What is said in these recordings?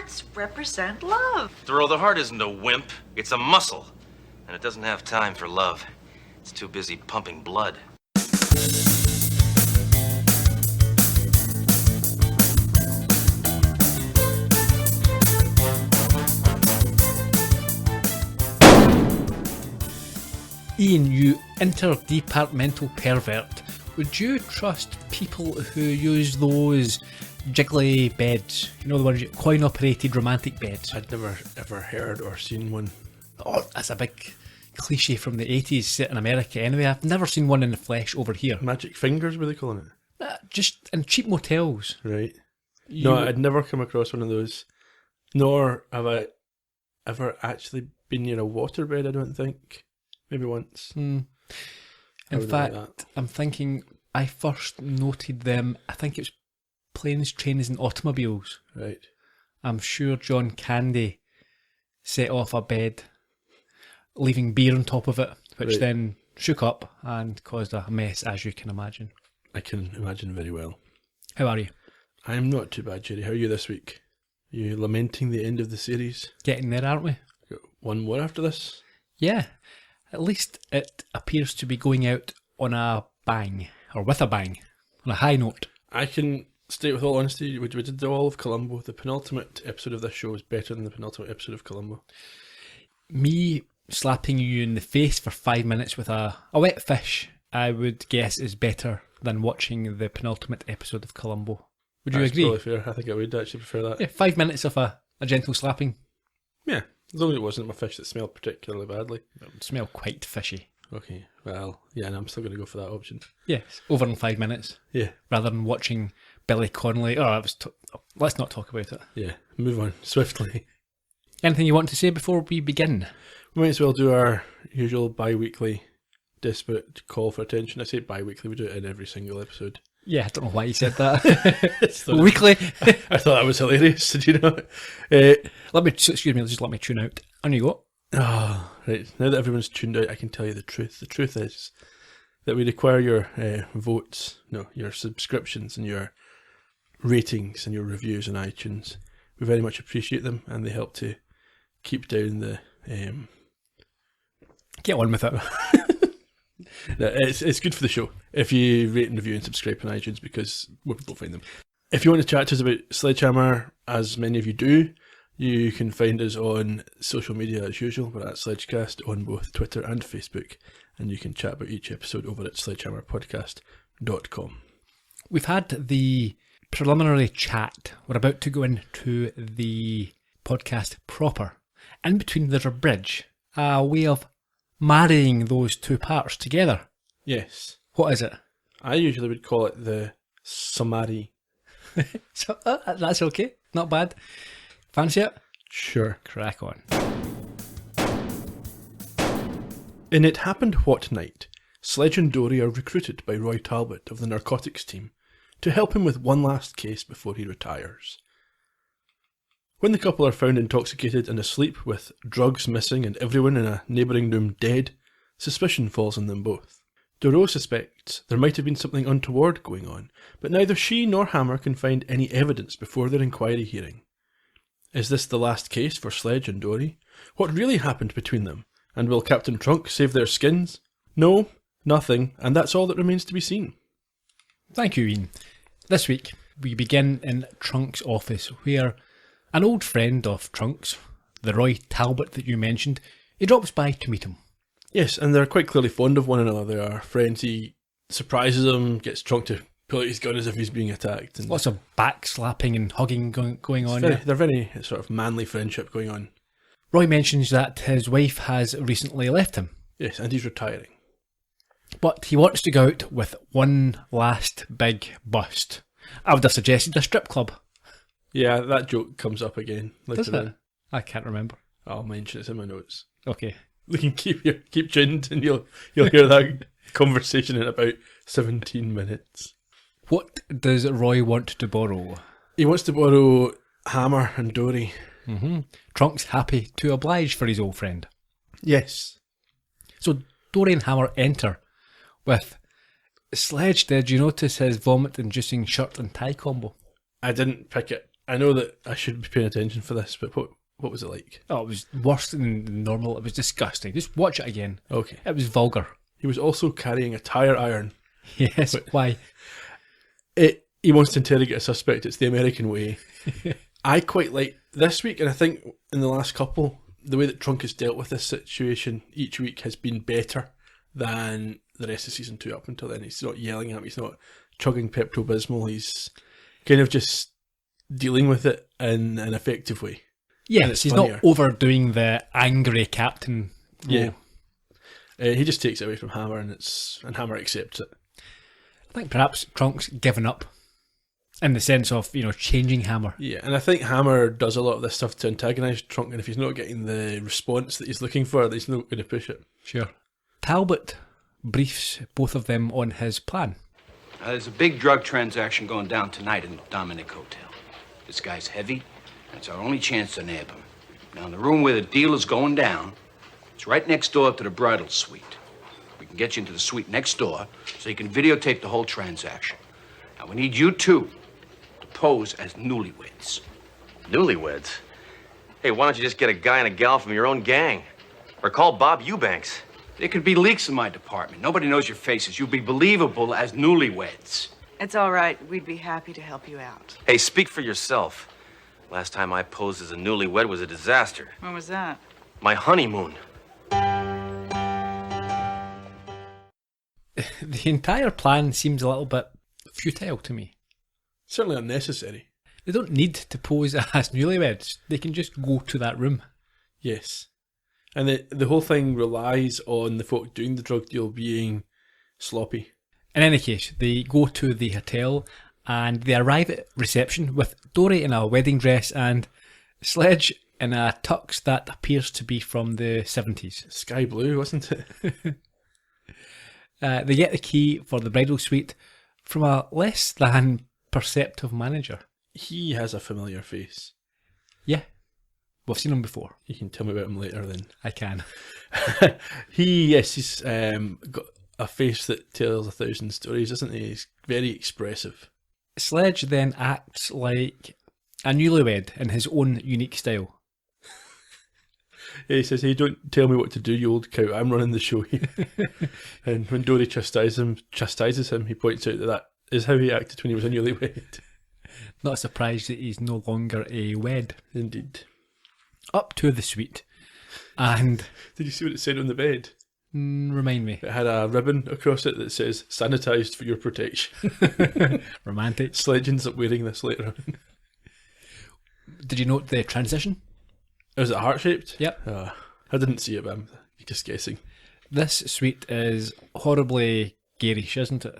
hearts represent love. Thoreau, the heart isn't a wimp. It's a muscle. And it doesn't have time for love. It's too busy pumping blood. Ian, you interdepartmental pervert, would you trust people who use those jiggly beds? You know, the ones, coin-operated romantic beds? I'd never ever heard or seen one. Oh, that's a big cliche from the 80s set in America anyway. I've never seen one in the flesh over here. Magic fingers, were they calling it? Just in cheap motels. Right. No, I'd never come across one of those. Nor have I ever actually been near a waterbed, I don't think. Maybe once. In fact, I'm thinking I first noted them, I think it was planes, trains and automobiles. Right. I'm sure John Candy set off a bed, leaving beer on top of it, which then shook up and caused a mess, as you can imagine. I can imagine very well. How are you? I'm not too bad, Gerry. How are you this week? Are you lamenting the end of the series? Getting there, aren't we? Got one more after this? Yeah. At least it appears to be going out on a bang, or with a bang, on a high note. I can state with all honesty, we did all of Columbo. The penultimate episode of this show is better than the penultimate episode of Columbo. Me slapping you in the face for 5 minutes with a wet fish, I would guess is better than watching the penultimate episode of Columbo. Would you agree? That's probably fair. I think I would actually prefer that. Yeah, 5 minutes of a gentle slapping. Yeah, as long as it wasn't my fish that smelled particularly badly. It would smell quite fishy. Okay, well, yeah, no, I'm still going to go for that option. Yes, over in 5 minutes. Yeah. Rather than watching Billy Connolly. Let's not talk about it. Yeah, move on swiftly. Anything you want to say before we begin? We might as well do our usual bi-weekly desperate call for attention. I say bi-weekly, we do it in every single episode. Yeah, I don't know why you said that. Weekly. I thought that was hilarious, did you know? Just let me tune out. On you go. Oh, right. Now that everyone's tuned out, I can tell you the truth. The truth is that we require your your subscriptions and your ratings and your reviews on iTunes. We very much appreciate them, and they help to keep down the... Get on with it. No, it's good for the show if you rate and review and subscribe on iTunes, because more people find them. If you want to chat to us about Sledgehammer, as many of you do, you can find us on social media as usual. We're at Sledgecast on both Twitter and Facebook, and you can chat about each episode over at sledgehammerpodcast.com. We've had the preliminary chat. We're about to go into the podcast proper. In between there's a bridge, a way of marrying those two parts together. Yes. What is it? I usually would call it the summary. So that's okay. Not bad. Fancy it? Sure. Crack on. In It Happened What Night, Sledge and Dory are recruited by Roy Talbot of the narcotics team to help him with one last case before he retires. When the couple are found intoxicated and asleep with drugs missing and everyone in a neighbouring room dead, suspicion falls on them both. Doreau suspects there might have been something untoward going on, but neither she nor Hammer can find any evidence before their inquiry hearing. Is this the last case for Sledge and Dory? What really happened between them? And will Captain Trunk save their skins? No, nothing, and that's all that remains to be seen. Thank you, Ian. This week, we begin in Trunk's office, where an old friend of Trunk's, the Roy Talbot that you mentioned, he drops by to meet him. Yes, and they're quite clearly fond of one another. They are friends. He surprises him, gets Trunk to pull out his gun as if he's being attacked. And lots of backslapping and hugging going on. They're very sort of manly friendship going on. Roy mentions that his wife has recently left him. Yes, and he's retiring. But he wants to go out with one last big bust. I would have suggested a strip club. Yeah, that joke comes up again later. Does it? I can't remember. I'll mention it, it's in my notes. Okay. We can keep tuned and you'll hear that conversation in about 17 minutes. What does Roy want to borrow? He wants to borrow Hammer and Dory. Mm-hmm. Trunk's happy to oblige for his old friend. Yes. So Dory and Hammer enter with Sledge. Did you notice his vomit-inducing shirt and tie combo? I didn't pick it I know that I should be paying attention for this, but what was it like? Oh, it was worse than normal. It was disgusting. Just watch it again. Okay. It was vulgar. He was also carrying a tire iron. Yes, why? He wants to interrogate a suspect. It's the American way. I quite like this week, and I think in the last couple, the way that Trunk has dealt with this situation each week has been better than the rest of season 2 up until then. He's not yelling at him. He's not chugging Pepto-Bismol. He's kind of just dealing with it in an effective way. Yes, he's funnier. not overdoing the angry captain role. Yeah. He just takes it away from Hammer, and Hammer accepts it. I think perhaps Trunk's given up in the sense of, changing Hammer. Yeah, and I think Hammer does a lot of this stuff to antagonise Trunk, and if he's not getting the response that he's looking for, he's not going to push it. Sure. Talbot briefs both of them on his plan. There's a big drug transaction going down tonight in the Dominic Hotel. This guy's heavy, and it's our only chance to nab him. Now, in the room where the deal is going down, it's right next door to the bridal suite. We can get you into the suite next door so you can videotape the whole transaction. Now, we need you two to pose as newlyweds. Newlyweds? Hey, why don't you just get a guy and a gal from your own gang? Or call Bob Eubanks. There could be leaks in my department. Nobody knows your faces. You'll be believable as newlyweds. It's all right. We'd be happy to help you out. Hey, speak for yourself. Last time I posed as a newlywed was a disaster. When was that? My honeymoon. The entire plan seems a little bit futile to me. Certainly unnecessary. They don't need to pose as newlyweds. They can just go to that room. Yes. And the whole thing relies on the folk doing the drug deal being sloppy. In any case, they go to the hotel and they arrive at reception with Dory in a wedding dress and Sledge in a tux that appears to be from the 70s. Sky blue, wasn't it? They get the key for the bridal suite from a less than perceptive manager. He has a familiar face. Yeah, we've seen him before. You can tell me about him later then. I can. He's got a face that tells 1,000 stories, isn't he? He's very expressive. Sledge then acts like a newlywed in his own unique style. Yeah, he says, "Hey, don't tell me what to do, you old cow. I'm running the show here." And when Dory chastises him, he points out that is how he acted when he was a newlywed. Not surprised that he's no longer a wed. Indeed. Up to the suite. And Did you see what it said on the bed? remind me. It had a ribbon across it that says, "Sanitised for your protection." Romantic. Sledge ends up wearing this later on. Did you note the transition? Is it heart-shaped? Yep. I didn't see it, but I'm just guessing. This suite is horribly garish, isn't it?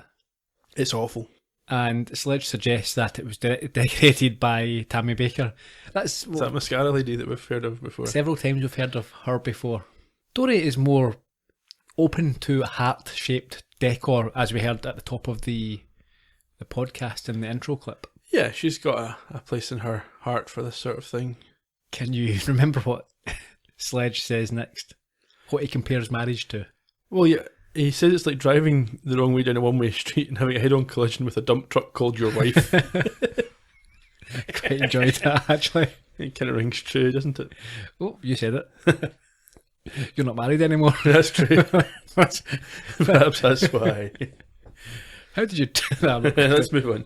It's awful. And Sledge suggests that it was decorated by Tammy Baker. Is that mascara lady that we've heard of before? Several times we've heard of her before. Dory is more open to heart-shaped decor, as we heard at the top of the podcast in the intro clip. Yeah, she's got a place in her heart for this sort of thing. Can you remember what Sledge says next? What he compares marriage to? Well, yeah, he says it's like driving the wrong way down a one-way street and having a head-on collision with a dump truck called your wife. I quite enjoyed that, actually. It kind of rings true, doesn't it? Oh, you said it. You're not married anymore. That's true. Perhaps that's why. How did you do that? Let's move on.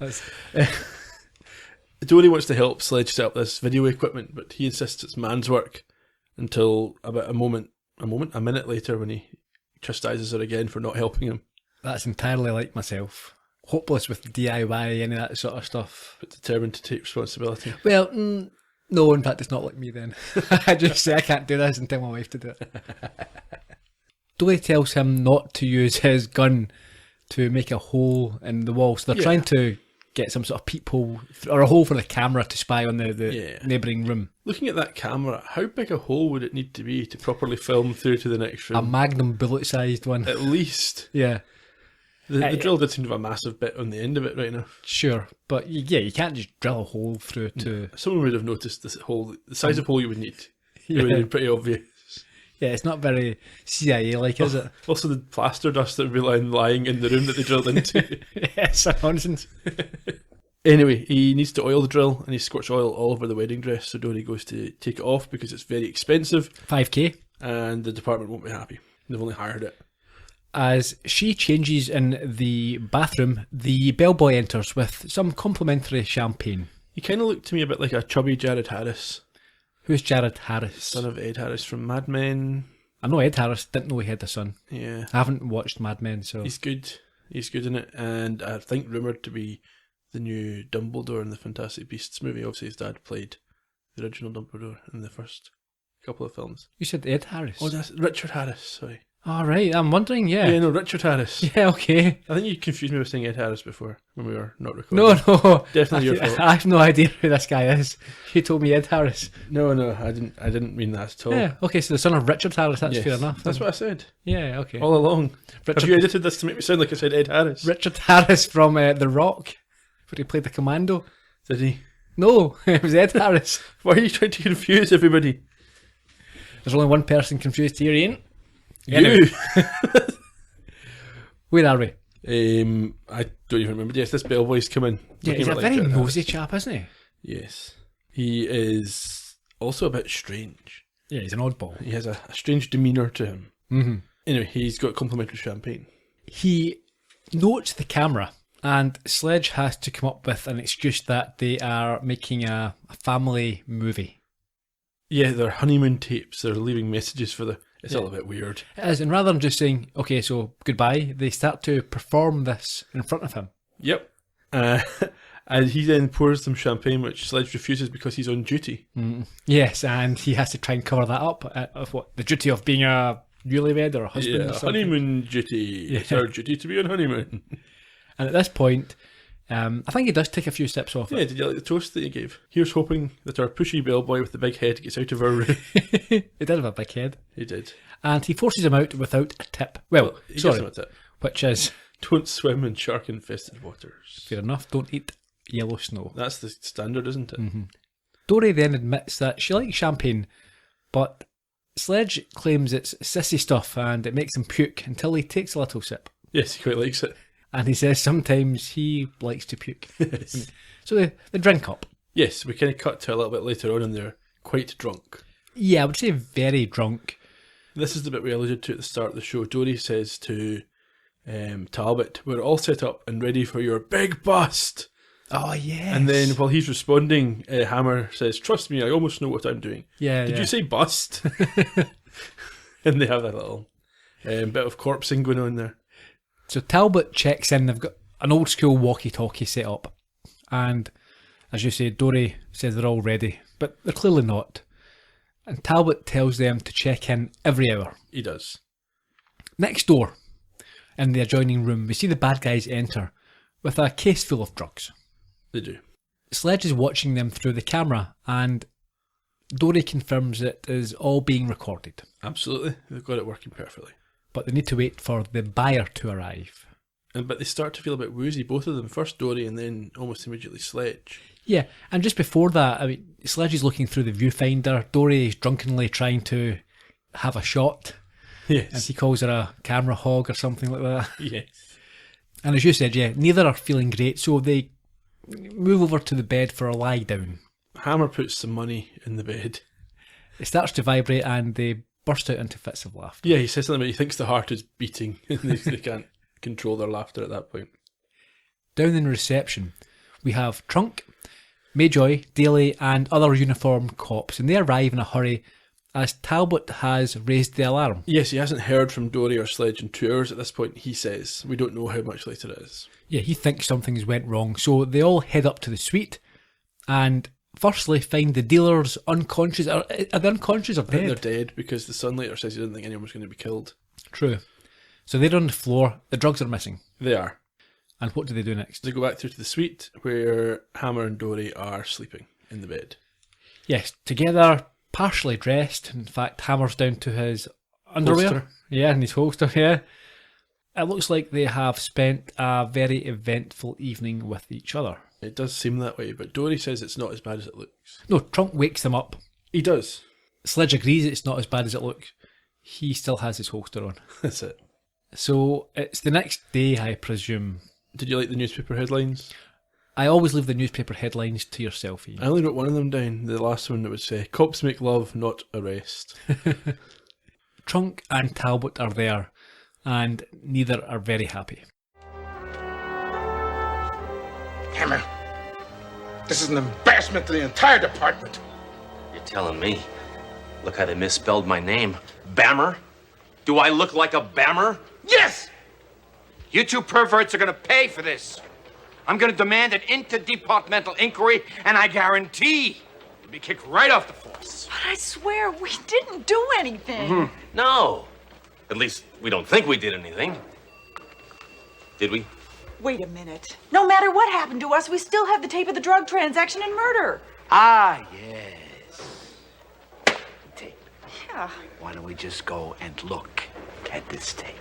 Dory wants to help Sledge set up this video equipment, but he insists it's man's work until about a minute later when he chastises her again for not helping him. That's entirely like myself. Hopeless with DIY, any of that sort of stuff. But determined to take responsibility. Well, no, in fact, it's not like me then. I just say I can't do this and tell my wife to do it. Dory tells him not to use his gun to make a hole in the wall. So they're trying to get some sort of peephole or a hole for the camera to spy on the neighbouring room. Looking at that camera, how big a hole would it need to be to properly film through to the next room? A Magnum bullet-sized one. At least. Yeah. The drill did seem to have a massive bit on the end of it right enough. Sure, but you can't just drill a hole through to... Someone would have noticed this hole, the size of hole you would need. It would have been pretty obvious. Yeah, it's not very CIA-like, is it? Also, the plaster dust that would be lying in the room that they drilled into. Yes, nonsense. Anyway, he needs to oil the drill, and he squirts oil all over the wedding dress, so Dory goes to take it off because it's very expensive, 5k. and the department won't be happy. They've only hired it. As she changes in the bathroom, the bellboy enters with some complimentary champagne. He kind of looked to me a bit like a chubby Jared Harris, Who's Jared Harris? son of Ed Harris from Mad Men. I know Ed Harris, didn't know he had a son. Yeah, I haven't watched Mad Men, so... he's good. He's good in it, and I think rumoured to be the new Dumbledore in the Fantastic Beasts movie. Obviously, his dad played the original Dumbledore in the first couple of films. You said Ed Harris? Oh, that's Richard Harris, sorry. All right, I'm wondering, Yeah, no, Richard Harris. Yeah, okay. I think you confused me with saying Ed Harris before when we were not recording. No. Definitely your fault. I have no idea who this guy is. You told me Ed Harris. No, I didn't mean that at all. Yeah, okay, so the son of Richard Harris, that's Yes, fair enough. That's what I said Yeah, okay. all along. Richard- Have you edited this to make me sound like I said Ed Harris? Richard Harris from The Rock, where he played the commando. Did he? No, it was Ed Harris. Why are you trying to confuse everybody? There's only one person confused here, Ian. You. Where are we? I don't even remember. Yes, this bellboy's come in. Yeah, looking he's a bit very Jared nosy Harris. chap, isn't he? Yes. He is also a bit strange. Yeah, he's an oddball. He has a strange demeanour to him. Mm-hmm. Anyway, he's got complimentary champagne. He notes the camera, and Sledge has to come up with an excuse that they are making a family movie. Yeah, they're honeymoon tapes. They're leaving messages for the... It's Yeah. all a bit weird. It is, and rather than just saying, okay, so goodbye, they start to perform this in front of him. Yep. And he then pours them champagne, which Sledge refuses because he's on duty. Yes, and he has to try and cover that up of what the duty of being a newlywed or a husband Yeah, or something. honeymoon duty. It's our duty to be on honeymoon. And at this point, I think he does take a few steps off Yeah, it. did you like the toast that he gave? Here's hoping that our pushy bellboy with the big head gets out of our room. He did have a big head. He did. And he forces him out without a tip. Well, He gives sorry, him a tip. which is, Don't swim in shark-infested waters. fair enough, don't eat yellow snow. That's the standard, isn't it? Dory then admits that she likes champagne, but Sledge claims it's sissy stuff and it makes him puke until he takes a little sip. Yes, he quite likes it. And he says sometimes he likes to puke. Yes. So they drink up. Yes, we kind of cut to a little bit later on and they're quite drunk. Yeah, I would say very drunk. This is the bit we alluded to at the start of the show. Dory says to Talbot, we're all set up and ready for your big bust. Oh, yes. And then while he's responding, Hammer says, trust me, I almost know what I'm doing. Yeah, Did yeah. you say bust? And they have that little bit of corpsing going on there. So Talbot checks in. They've got an old school walkie-talkie set up. And as you say, Dory says they're all ready, but they're clearly not. And Talbot tells them to check in every hour. He does. Next door, in the adjoining room, we see the bad guys enter with a case full of drugs. They do. Sledge is watching them through the camera, and Dory confirms it is all being recorded. Absolutely. They've got it working perfectly. But they need to wait for the buyer to arrive. But they start to feel a bit woozy, both of them. First Dory and then almost immediately Sledge. Yeah, and just before that, I mean, Sledge is looking through the viewfinder. Dory is drunkenly trying to have a shot, and Yes. he calls her a camera hog or something like that. Yes. And as you said, yeah, neither are feeling great, so they move over to the bed for a lie down. Hammer puts some money in the bed. It starts to vibrate and they burst out into fits of laughter. Yeah, he says something about he thinks the heart is beating and they can't control their laughter at that point. Down in reception, we have Trunk, Mayjoy, Daly, and other uniformed cops, and they arrive in a hurry as Talbot has raised the alarm. Yes, he hasn't heard from Dory or Sledge in 2 hours at this point, he says. We don't know how much later it is. Yeah, he thinks something's went wrong, so they all head up to the suite and firstly find the dealers unconscious. Are they unconscious or I think dead? they're dead because the son later says he didn't think anyone was going to be killed. True. So they're on the floor, the drugs are missing. They are. And what do they do next? They go back through to the suite where Hammer and Dory are sleeping in the bed. Yes, together, partially dressed. In fact, Hammer's down to his underwear. Holster. Yeah, and his holster, yeah. It looks like they have spent a very eventful evening with each other. It does seem that way, but Dory says it's not as bad as it looks. No, Trunk wakes them up. He does. Sledge agrees it's not as bad as it looks. He still has his holster on. That's it. So it's the next day, I presume. Did you like the newspaper headlines? I always leave the newspaper headlines to yourself, Ian. I only wrote one of them down, the last one that would say, cops make love, not arrest. Trunk and Talbot are there, and neither are very happy. Hammer, this is an embarrassment to the entire department. You're telling me? Look how they misspelled my name. Bammer? Do I look like a bammer? Yes! You two perverts are gonna pay for this. I'm gonna demand an interdepartmental inquiry, and I guarantee you'll be kicked right off the force. But I swear we didn't do anything. No. At least we don't think we did anything. Did we? Wait a minute. No matter what happened to us, we still have the tape of the drug transaction and murder. Ah, yes. Tape. Yeah. Why don't we just go and look at this tape?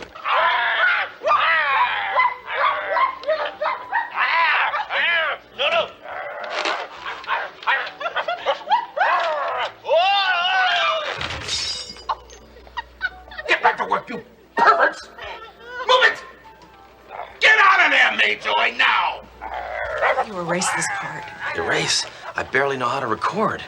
No. Get back to work, you perverts! Move it! Get out of there, Mayjoy, now! You erased this part. Erase? I barely know how to record.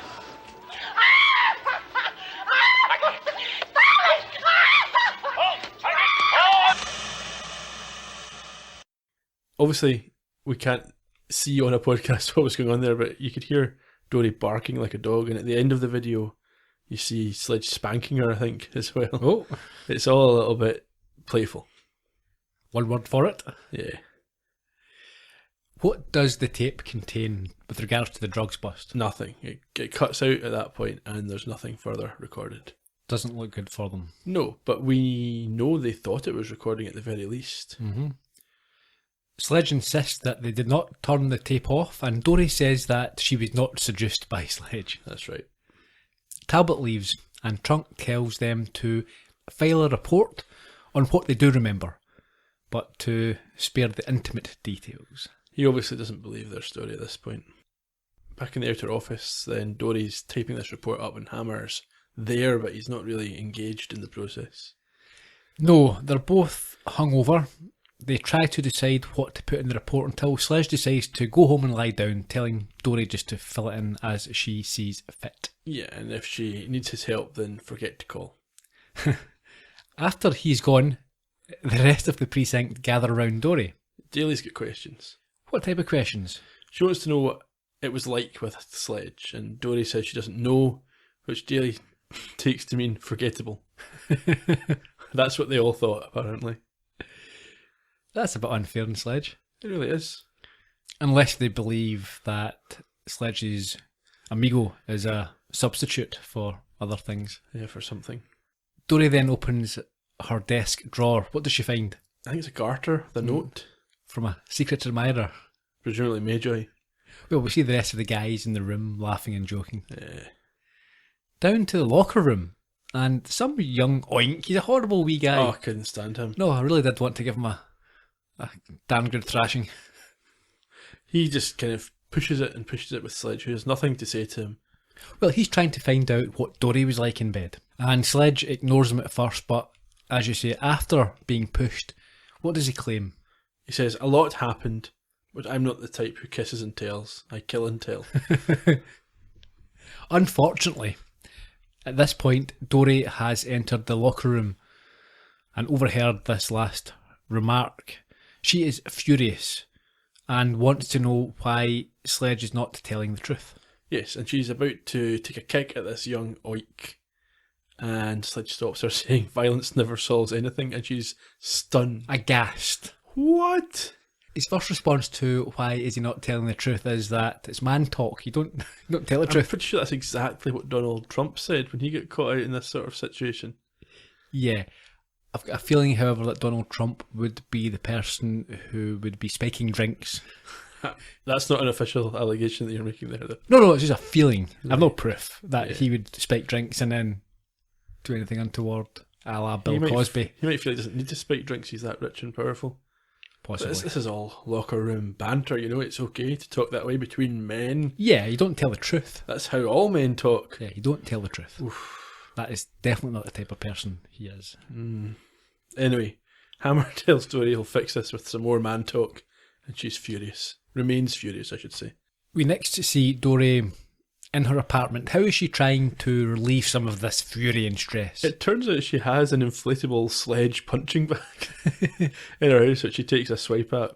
Obviously, we can't see on a podcast what was going on there, but you could hear Dory barking like a dog, and at the end of the video, you see Sledge spanking her, I think, as well. Oh, It's all a little bit playful. one word for it. Yeah. What does the tape contain with regards to the drugs bust? Nothing. It cuts out at that point, and there's nothing further recorded. Doesn't look good for them. No, but we know they thought it was recording at the very least. Sledge insists that they did not turn the tape off, and Dory says that she was not seduced by Sledge. That's right. Talbot leaves, and Trunk tells them to file a report on what they do remember, but to spare the intimate details. He obviously doesn't believe their story at this point. Back in the outer office, then Dory's typing this report up, and Hammer's there, but he's not really engaged in the process. No, they're both hungover. They try to decide what to put in the report until Sledge decides to go home and lie down, telling Dory just to fill it in as she sees fit. Yeah, and if she needs his help, then forget to call. After he's gone, the rest of the precinct gather around Dory. Daly's got questions. What type of questions? She wants to know what it was like with Sledge, and Dory says she doesn't know, which Daly takes to mean forgettable. That's what they all thought, apparently. That's a bit unfair in Sledge. It really is. Unless they believe that Sledge's amigo is a substitute for other things. Yeah, for something. Dory then opens her desk drawer. What does she find? I think it's a garter, the note. From a secret admirer. Presumably Mayjoy. Well, we see the rest of the guys in the room laughing and joking. Yeah. Down to the locker room, and some young oink, he's a horrible wee guy. Oh, I couldn't stand him. No, I really did want to give him a damn good thrashing. He just kind of pushes it with Sledge, who has nothing to say to him. Well, he's trying to find out what Dory was like in bed. And Sledge ignores him at first, but as you say, after being pushed, what does he claim? He says, a lot happened, but I'm not the type who kisses and tells. I kill and tell. Unfortunately, at this point, Dory has entered the locker room and overheard this last remark. She is furious and wants to know why Sledge is not telling the truth. Yes, and she's about to take a kick at this young oik, and Sledge stops her, saying violence never solves anything, and she's stunned. Aghast. What? His first response to why is he not telling the truth is that it's man talk. You don't tell the I'm truth. pretty sure that's exactly what Donald Trump said when he got caught out in this sort of situation. Yeah. I've got a feeling, however, that Donald Trump would be the person who would be spiking drinks. That's not an official allegation that you're making there, though. No, it's just a feeling. I've no proof that Yeah. he would spike drinks and then do anything untoward, a la Bill He Cosby. might feel he doesn't need to spike drinks, he's that rich and powerful. But Possibly. this is all locker room banter, you know, it's okay to talk that way between men. Yeah, you don't tell the truth. That's how all men talk. Yeah, you don't tell the truth. That is definitely not the type of person he is. Anyway, Hammer tells Dory he'll fix this with some more man talk, And she's furious. Remains furious, I should say. We next see Dory in her apartment. How is she trying to relieve some of this fury and stress? It turns out she has an inflatable Sledge punching bag in her house that she takes a swipe at.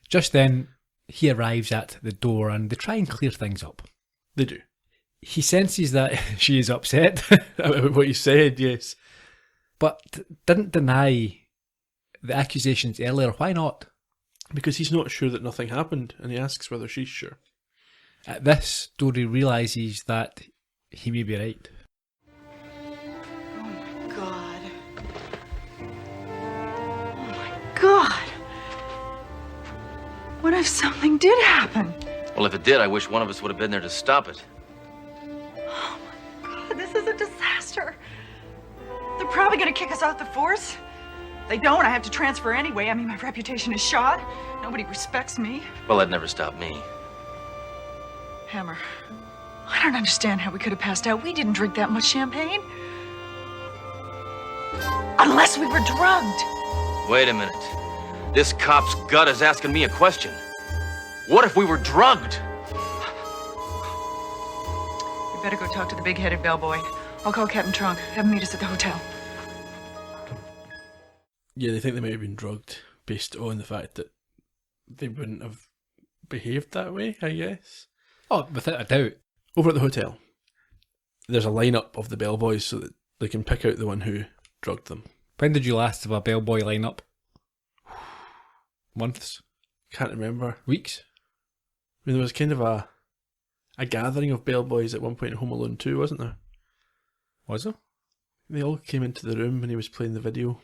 Just then, he arrives at the door and they try and clear things up. They do. He senses that she is upset, About what you said, yes. but didn't deny the accusations earlier. Why not? Because he's not sure that nothing happened, and he asks whether she's sure. At this, Dory realises that he may be right. Oh my God. Oh my God. What if something did happen? Well, if it did, I wish one of us would have been there to stop it. Oh my God, this is a disaster. They're probably gonna kick us out the force. If they don't, I have to transfer anyway. I mean, my reputation is shot. Nobody respects me. Well, that never stopped me. Hammer, I don't understand how we could have passed out. We didn't drink that much champagne. Unless we were drugged. Wait a minute. This cop's gut is asking me a question. What if we were drugged? We better go talk to the big-headed bellboy. I'll call Captain Trunk. Have him meet us at the hotel. Yeah, they think they might have been drugged based on the fact that they wouldn't have behaved that way, I guess. Oh, without a doubt. Over at the hotel, there's a lineup of the bellboys so that they can pick out the one who drugged them. When did you last have a bellboy lineup? Months? Can't remember. Weeks? I mean, there was kind of a gathering of bellboys at one point in Home Alone 2, wasn't there? Was there? They all came into the room when he was playing the video.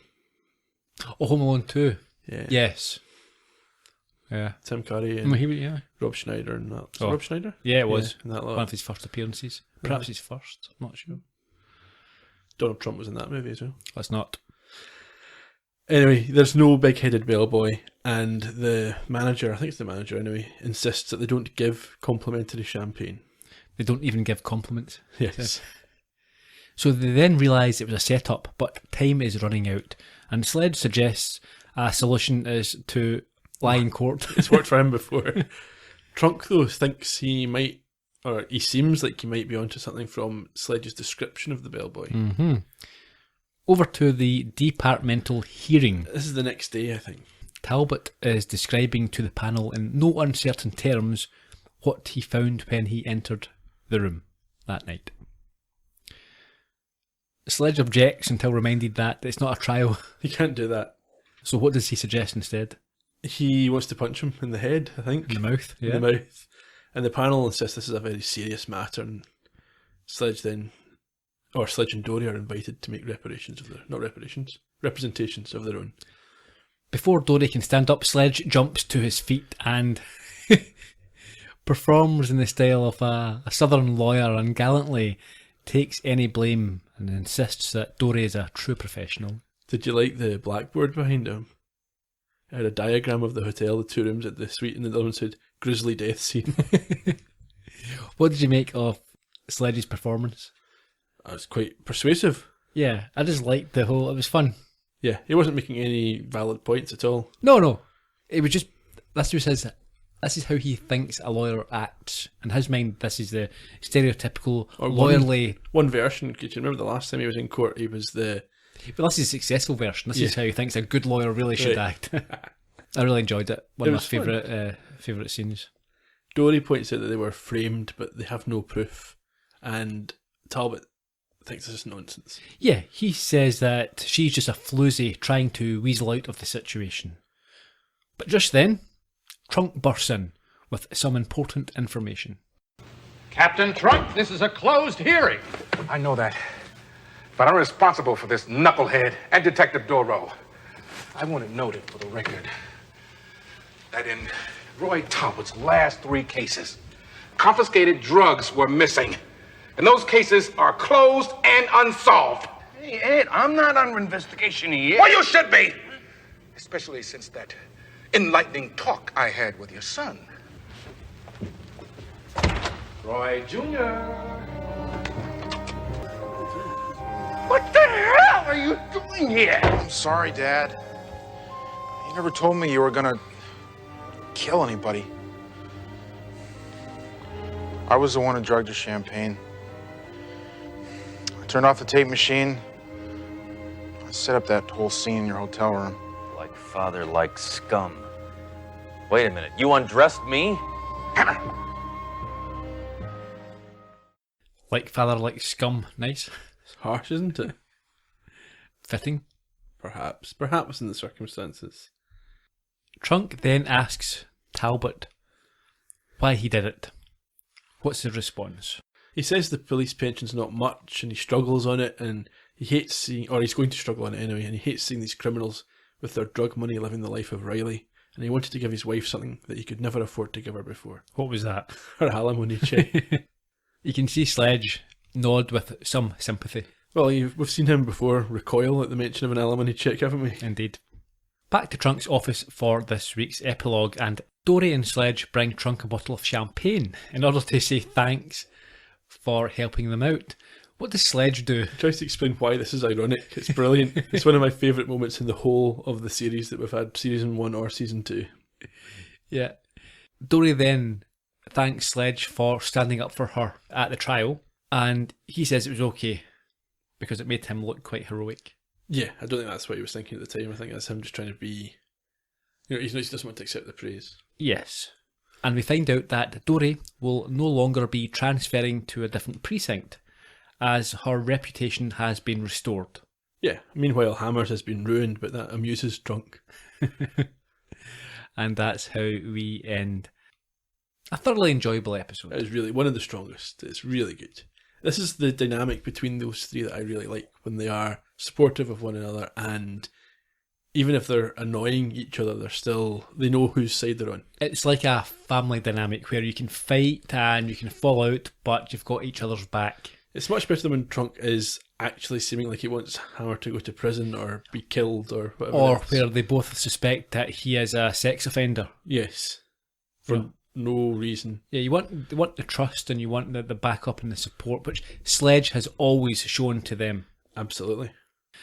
Oh, Home Alone 2. Yeah. Yes. Yeah. Tim Curry I mean, and yeah. Rob Schneider and that. Was it Oh. Rob Schneider? Yeah, it was. in that lot. One of his first appearances. Perhaps his first. I'm not sure. Donald Trump was in that movie as well. Let's not. Anyway, there's no big-headed bellboy, and the manager, I think it's the manager anyway, insists that they don't give complimentary champagne. They don't even give compliments. Yes. So they then realise it was a setup, but time is running out. And Sledge suggests a solution is to lie in court. It's worked for him before. Trunk, though, thinks he might, or he seems like he might be onto something from Sledge's description of the bellboy. Mm-hmm. Over to the departmental hearing. This is the next day, I think. Talbot is describing to the panel in no uncertain terms what he found when he entered the room that night. Sledge objects until reminded that it's not a trial. He can't do that. So what does he suggest instead? He wants to punch him in the head, I think. In the mouth? Yeah. In the mouth. And the panel insists this is a very serious matter, and Sledge and Dory are invited to make representations of their own. Before Dory can stand up, Sledge jumps to his feet and performs in the style of a southern lawyer and gallantly takes any blame and insists that Dory is a true professional. Did you like the blackboard behind him? It had a diagram of the hotel, the two rooms at the suite, and the other one said, grisly death scene. What did you make of Sledge's performance? That was quite persuasive. Yeah, I just liked it was fun. Yeah, he wasn't making any valid points at all. No. It was just, this is how he thinks a lawyer acts. In his mind, this is the stereotypical Or lawyerly... One version, could you remember the last time he was in court, he was the... But this is a successful version. This is how he thinks a good lawyer really should act. Right. I really enjoyed it. One It of my was favourite scenes. Dory points out that they were framed, but they have no proof. And Talbot thinks this is nonsense. Yeah, he says that she's just a floozy trying to weasel out of the situation. But just then, Trunk bursts in with some important information. Captain Trunk, this is a closed hearing. I know that. But I'm responsible for this knucklehead and Detective Doro. I want it noted for the record that in Roy Talbot's last 3 cases, confiscated drugs were missing. And those cases are closed and unsolved. Hey, Ed, I'm not under investigation yet. Well, you should be! Especially since that enlightening talk I had with your son. Roy Jr. What the hell are you doing here? I'm sorry, Dad. You never told me you were gonna kill anybody. I was the one who drugged her champagne. I turned off the tape machine. I set up that whole scene in your hotel room. Like father, like scum. Wait a minute, you undressed me? Like father, like scum. Nice. It's harsh, isn't it? Fitting. Perhaps in the circumstances. Trunk then asks Talbot why he did it. What's the response? He says the police pension's not much and he struggles on it, and he hates seeing, or he's going to struggle on it anyway, and he hates seeing these criminals with their drug money living the life of Riley, and he wanted to give his wife something that he could never afford to give her before. What was that? Her alimony check. You can see Sledge nod with some sympathy. Well, we've seen him before recoil at the mention of an alimony check, haven't we? Indeed. Back to Trunk's office for this week's epilogue, and Dory and Sledge bring Trunk a bottle of champagne in order to say thanks for helping them out. What does Sledge do? He tries to explain why this is ironic. It's brilliant. It's one of my favourite moments in the whole of the series that we've had, season 1 or season 2. Yeah. Dory then thanks Sledge for standing up for her at the trial, and he says it was okay because it made him look quite heroic. Yeah, I don't think that's what he was thinking at the time. I think that's him just trying to be... he doesn't want to accept the praise. Yes. And we find out that Dory will no longer be transferring to a different precinct, as her reputation has been restored. Yeah, meanwhile Hammers has been ruined, but that amuses Trunk. And that's how we end a thoroughly enjoyable episode. It is really one of the strongest. It's really good. This is the dynamic between those three that I really like, when they are supportive of one another, and even if they're annoying each other, they know whose side they're on. It's like a family dynamic where you can fight and you can fall out, but you've got each other's back. It's much better when Trunk is actually seeming like he wants Hammer to go to prison or be killed or whatever. Or where they both suspect that he is a sex offender. Yes. For no reason. Yeah, you want the trust and you want the backup and the support, which Sledge has always shown to them. Absolutely.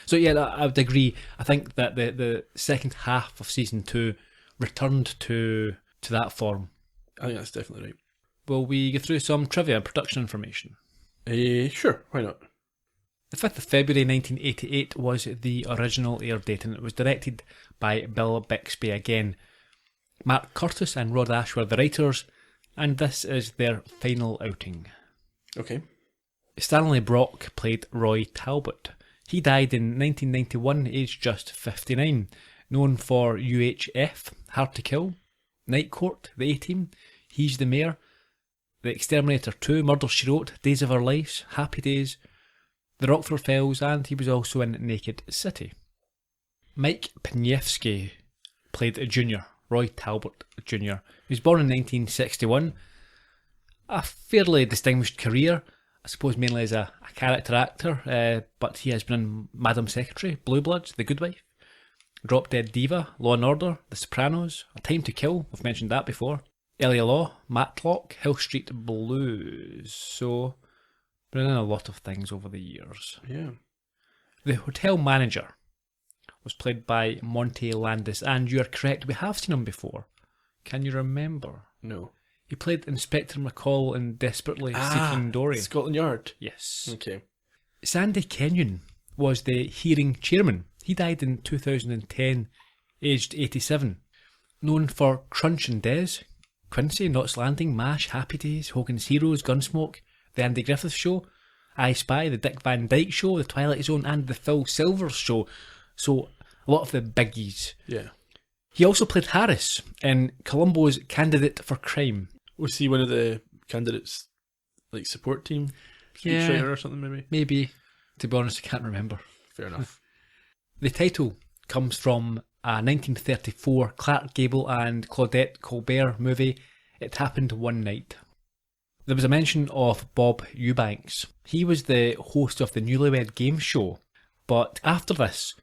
So yeah, I would agree. I think that the second half of season 2 returned to that form. I think that's definitely right. Will we go through some trivia and production information? Sure, why not? The 5th of February 1988 was the original air date, and it was directed by Bill Bixby again. Mark Curtis and Rod Ash were the writers, and this is their final outing. Okay. Stanley Brock played Roy Talbot. He died in 1991, aged just 59, known for UHF, Hard to Kill, Night Court, The A-Team, He's the Mayor, The Exterminator 2, Murder, She Wrote, Days of Our Lives, Happy Days, The Rockford Files, and he was also in Naked City. Mike Pniewski played Junior, Roy Talbot Jr. He was born in 1961. A fairly distinguished career, I suppose mainly as a character actor, but he has been in Madam Secretary, Blue Bloods, The Good Wife, Drop Dead Diva, Law and Order, The Sopranos, A Time to Kill, we've mentioned that before, Elia Law, Matlock, Hill Street Blues. So, been in a lot of things over the years. Yeah. The hotel manager was played by Monty Landis, and you are correct, we have seen him before. Can you remember? No. He played Inspector McCall in Desperately Seeking Dory. Scotland Yard. Yes. Okay. Sandy Kenyon was the hearing chairman. He died in 2010, aged 87. Known for Crunch and Des, Quincy, Knots Landing, MASH, Happy Days, Hogan's Heroes, Gunsmoke, The Andy Griffith Show, I Spy, The Dick Van Dyke Show, The Twilight Zone, and The Phil Silvers Show. So, a lot of the biggies. Yeah. He also played Harris in Columbo's Candidate for Crime. Was he one of the candidates, like support team? Speechwriter or something, maybe? Maybe. To be honest, I can't remember. Fair enough. The title comes from a 1934 Clark Gable and Claudette Colbert movie, It Happened One Night. There was a mention of Bob Eubanks. He was the host of the Newlywed Game Show, but after this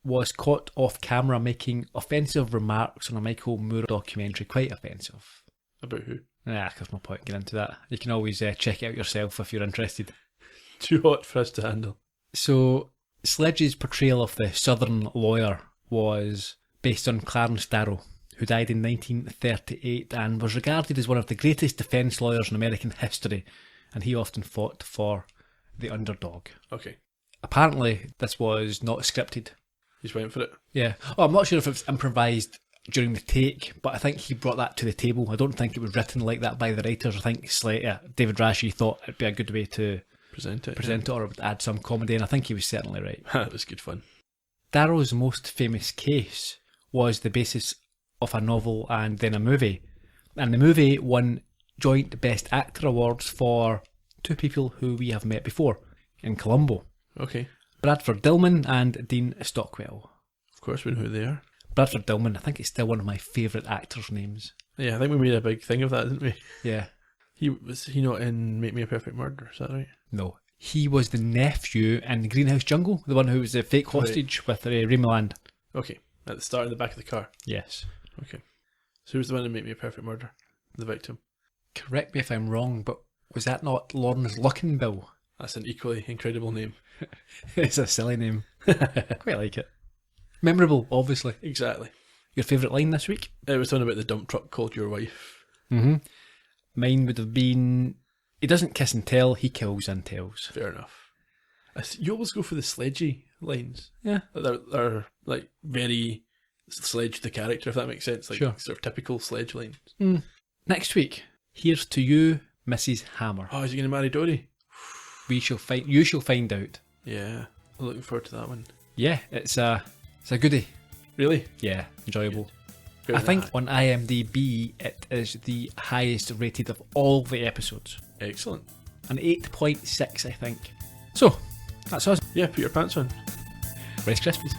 was caught off camera making offensive remarks on a Michael Moore documentary. Quite offensive. About who? There's no point getting into that. You can always check it out yourself if you're interested. Too hot for us to handle. So, Sledge's portrayal of the southern lawyer was based on Clarence Darrow, who died in 1938 and was regarded as one of the greatest defence lawyers in American history, and he often fought for the underdog. Okay. Apparently, this was not scripted. He's waiting for it. Yeah. Oh, I'm not sure if it was improvised during the take, but I think he brought that to the table. I don't think it was written like that by the writers. I think David Rashi thought it'd be a good way to Present it. or add some comedy, and I think he was certainly right. That was good fun. Darrow's most famous case was the basis of a novel and then a movie. And the movie won joint Best Actor awards for two people who we have met before in Columbo. Okay. Bradford Dillman and Dean Stockwell. Of course we know who they are. Bradford Dillman, I think it's still one of my favourite actors' names. Yeah, I think we made a big thing of that, didn't we? Yeah. Was he not in Make Me a Perfect Murder? Is that right? No. He was the nephew in the Greenhouse Jungle, the one who was a fake hostage with Ray Milland. Okay. At the start in the back of the car. Yes. Okay. So who's the one in Make Me a Perfect Murder? The victim. Correct me if I'm wrong, but was that not Lawrence Luckinbill? That's an equally incredible name. It's a silly name. Quite like it. Memorable, obviously. Exactly. Your favourite line this week? It was one about the dump truck called your wife. Mm-hmm. Mine would have been, he doesn't kiss and tell, he kills and tells. Fair enough. You always go for the Sledgy lines. Yeah. They're like very Sledge the character, if that makes sense. Like Sure. sort of typical Sledge lines. Next week, here's to you, Mrs. Hammer. Oh, is he going to marry Dory? You shall find out. Yeah. I'm looking forward to that one. Yeah, it's a goodie. Really? Yeah, enjoyable. Good. I think on IMDb it is the highest rated of all the episodes. Excellent. An 8.6, I think. So, that's us. Yeah, put your pants on. Rice Krispies.